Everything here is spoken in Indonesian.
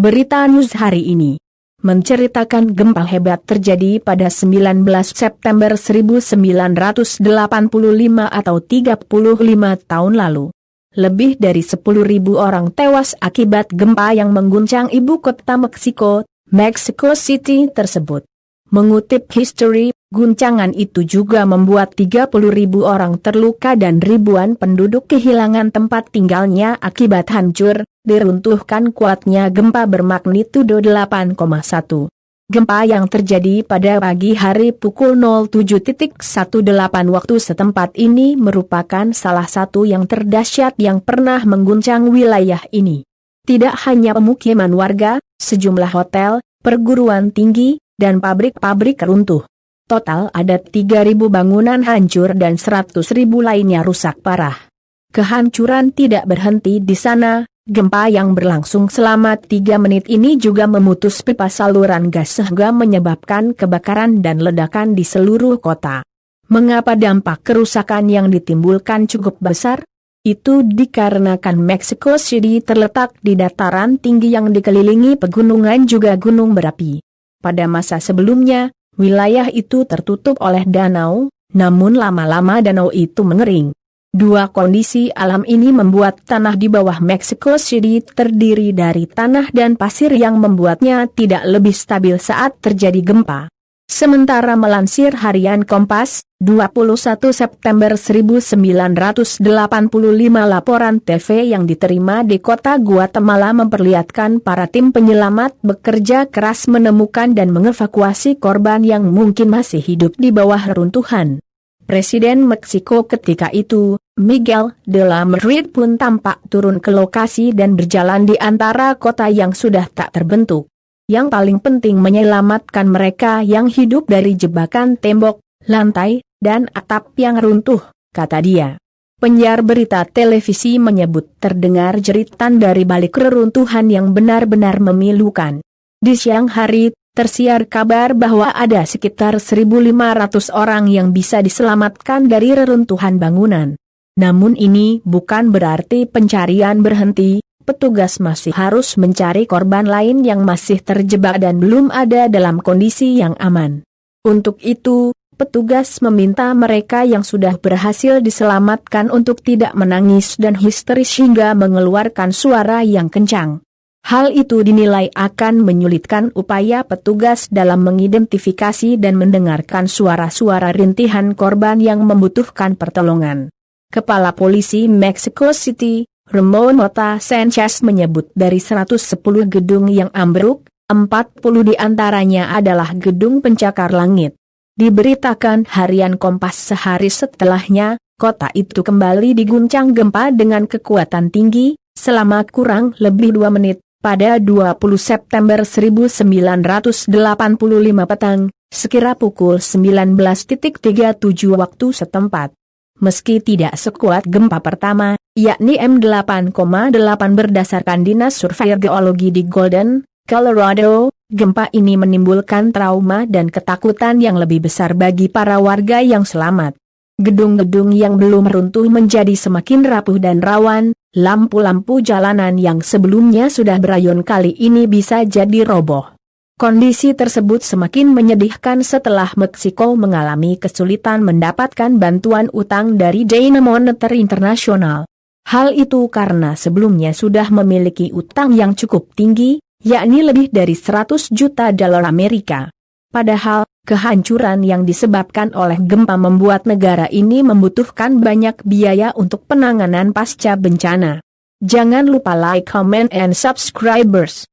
Berita news hari ini menceritakan gempa hebat terjadi pada 19 September 1985 atau 35 tahun lalu. Lebih dari 10.000 orang tewas akibat gempa yang mengguncang ibu kota Meksiko, Mexico City tersebut. Mengutip History, guncangan itu juga membuat 30.000 orang terluka dan ribuan penduduk kehilangan tempat tinggalnya akibat hancur, diruntuhkan kuatnya gempa bermagnitudo 8,1. Gempa yang terjadi pada pagi hari pukul 07.18 waktu setempat ini merupakan salah satu yang terdahsyat yang pernah mengguncang wilayah ini. Tidak hanya pemukiman warga, sejumlah hotel, perguruan tinggi, dan pabrik-pabrik runtuh. Total ada 3.000 bangunan hancur dan 100.000 lainnya rusak parah. Kehancuran tidak berhenti di sana, gempa yang berlangsung selama 3 menit ini juga memutus pipa saluran gas sehingga menyebabkan kebakaran dan ledakan di seluruh kota. Mengapa dampak kerusakan yang ditimbulkan cukup besar? Itu dikarenakan Mexico City terletak di dataran tinggi yang dikelilingi pegunungan juga gunung berapi. Pada masa sebelumnya, wilayah itu tertutup oleh danau, namun lama-lama danau itu mengering. Dua kondisi alam ini membuat tanah di bawah Mexico City terdiri dari tanah dan pasir yang membuatnya tidak lebih stabil saat terjadi gempa. Sementara melansir harian Kompas, 21 September 1985 laporan TV yang diterima di kota Guatemala memperlihatkan para tim penyelamat bekerja keras menemukan dan mengevakuasi korban yang mungkin masih hidup di bawah reruntuhan. Presiden Meksiko ketika itu, Miguel de la Madrid pun tampak turun ke lokasi dan berjalan di antara kota yang sudah tak terbentuk. Yang paling penting menyelamatkan mereka yang hidup dari jebakan tembok, lantai, dan atap yang runtuh, kata dia. Penyiar berita televisi menyebut terdengar jeritan dari balik reruntuhan yang benar-benar memilukan. Di siang hari, tersiar kabar bahwa ada sekitar 1.500 orang yang bisa diselamatkan dari reruntuhan bangunan. Namun ini bukan berarti pencarian berhenti. Petugas masih harus mencari korban lain yang masih terjebak dan belum ada dalam kondisi yang aman. Untuk itu, petugas meminta mereka yang sudah berhasil diselamatkan untuk tidak menangis dan histeris hingga mengeluarkan suara yang kencang. Hal itu dinilai akan menyulitkan upaya petugas dalam mengidentifikasi dan mendengarkan suara-suara rintihan korban yang membutuhkan pertolongan. Kepala Polisi Mexico City, Ramon Mota Sanchez menyebut dari 110 gedung yang ambruk, 40 diantaranya adalah gedung pencakar langit. Diberitakan harian Kompas sehari setelahnya, kota itu kembali diguncang gempa dengan kekuatan tinggi, selama kurang lebih 2 menit, pada 20 September 1985 petang, sekira pukul 19.37 waktu setempat. Meski tidak sekuat gempa pertama, yakni M8,8 berdasarkan Dinas Survei Geologi di Golden, Colorado, gempa ini menimbulkan trauma dan ketakutan yang lebih besar bagi para warga yang selamat. Gedung-gedung yang belum runtuh menjadi semakin rapuh dan rawan, lampu-lampu jalanan yang sebelumnya sudah berayon kali ini bisa jadi roboh. Kondisi tersebut semakin menyedihkan setelah Meksiko mengalami kesulitan mendapatkan bantuan utang dari Dana Moneter Internasional. Hal itu karena sebelumnya sudah memiliki utang yang cukup tinggi, yakni lebih dari 100 juta dolar Amerika. Padahal, kehancuran yang disebabkan oleh gempa membuat negara ini membutuhkan banyak biaya untuk penanganan pasca bencana. Jangan lupa like, comment, and subscribers.